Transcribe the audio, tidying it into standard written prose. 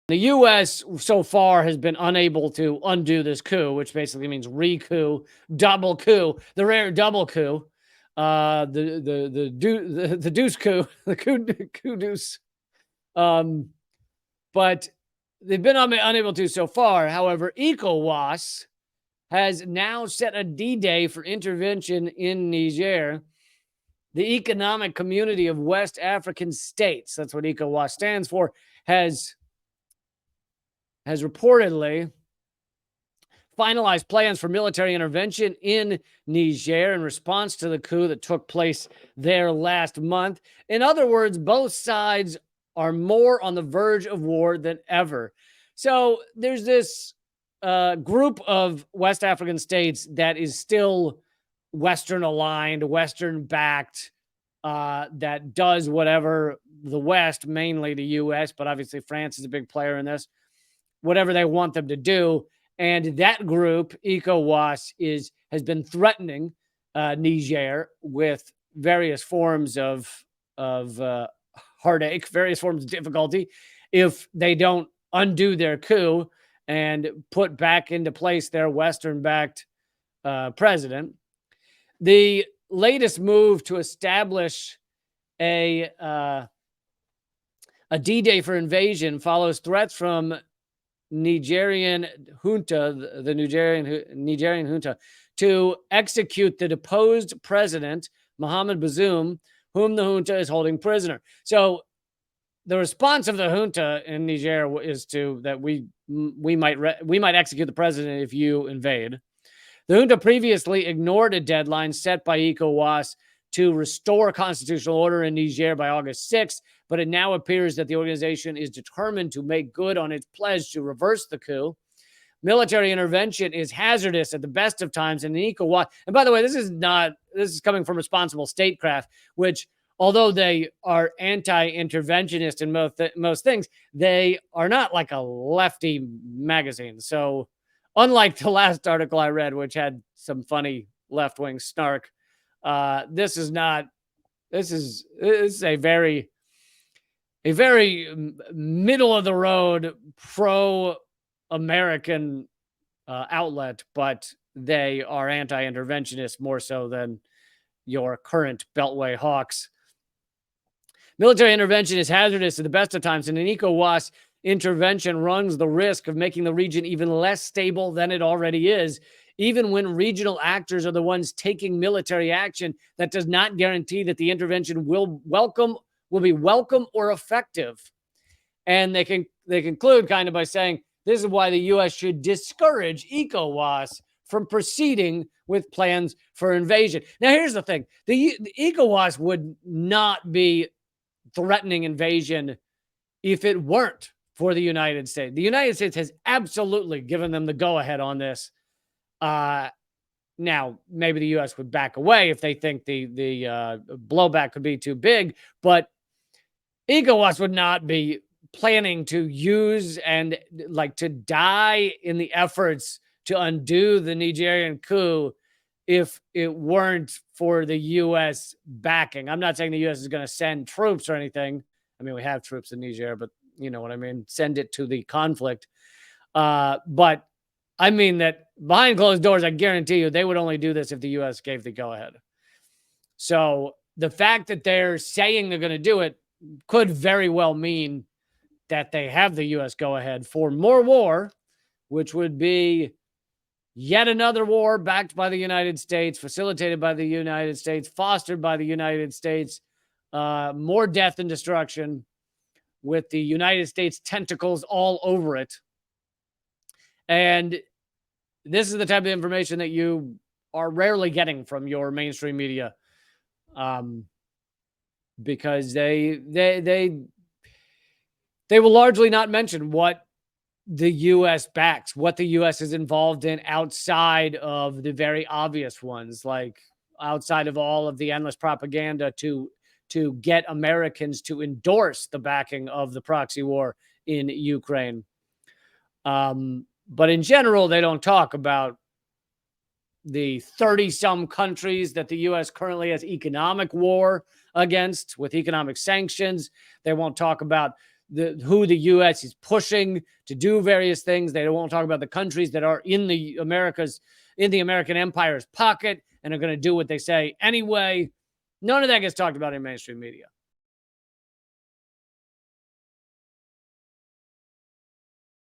The U.S. so far has been unable to undo this coup, which basically means re-coup, double coup, the rare double coup, the deuce coup, the coup deuce. But they've been unable to so far. However, ECOWAS has now set a D-Day for intervention in Niger, the Economic Community of West African States. That's what ECOWAS stands for. Has reportedly finalized plans for military intervention in Niger in response to the coup that took place there last month. In other words, both sides are more on the verge of war than ever. So there's this group of West African states that is still Western aligned, Western backed, that does whatever the West, mainly the US, but obviously France is a big player in this, whatever they want them to do. And that group, ECOWAS, has been threatening Niger with various forms of heartache, various forms of difficulty, if they don't undo their coup and put back into place their Western-backed president. The latest move to establish a D-Day for invasion follows threats from Nigerian junta, the Nigerian junta, to execute the deposed president, Mohamed Bazoum, whom the junta is holding prisoner. So the response of the junta in Niger is that we might execute the president if you invade. The junta previously ignored a deadline set by ECOWAS to restore constitutional order in Niger by August 6th, but it now appears that the organization is determined to make good on its pledge to reverse the coup. Military intervention is hazardous at the best of times, and ECOWAS, and by the way, this is coming from Responsible Statecraft, which, although they are anti-interventionist in most things, they are not like a lefty magazine. So unlike the last article I read, which had some funny left-wing snark, this is a very middle of the road pro-American outlet, but they are anti-interventionist more so than your current Beltway hawks. Military intervention is hazardous at the best of times, and an ECOWAS intervention runs the risk of making the region even less stable than it already is. Even when regional actors are the ones taking military action, that does not guarantee that the intervention will be welcome or effective. And they conclude kind of by saying, this is why the U.S. should discourage ECOWAS from proceeding with plans for invasion. Now, here's the thing. The ECOWAS would not be threatening invasion if it weren't for the United States. The United States has absolutely given them the go-ahead on this. Now, maybe the U.S. would back away if they think the blowback could be too big, but ECOWAS would not be planning to use and to die in the efforts to undo the Nigerian coup if it weren't for the U.S. backing. I'm not saying the U.S. is going to send troops or anything. I mean, we have troops in Niger, but you know what I mean? Send it to the conflict. But I mean that behind closed doors, I guarantee you they would only do this if the U.S. gave the go-ahead. So the fact that they're saying they're going to do it could very well mean that they have the U.S. go-ahead for more war, which would be yet another war backed by the United States, facilitated by the United States, fostered by the United States, more death and destruction with the United States tentacles all over it. And this is the type of information that you are rarely getting from your mainstream media, because they will largely not mention what the U.S. backs, what the U.S. is involved in outside of the very obvious ones, like outside of all of the endless propaganda to get Americans to endorse the backing of the proxy war in Ukraine. But in general, they don't talk about the 30-some countries that the U.S. currently has economic war against with economic sanctions. They won't talk about who the U.S. is pushing to do various things. They won't talk about the countries that are in the American empire's pocket and are going to do what they say anyway. None of that gets talked about in mainstream media.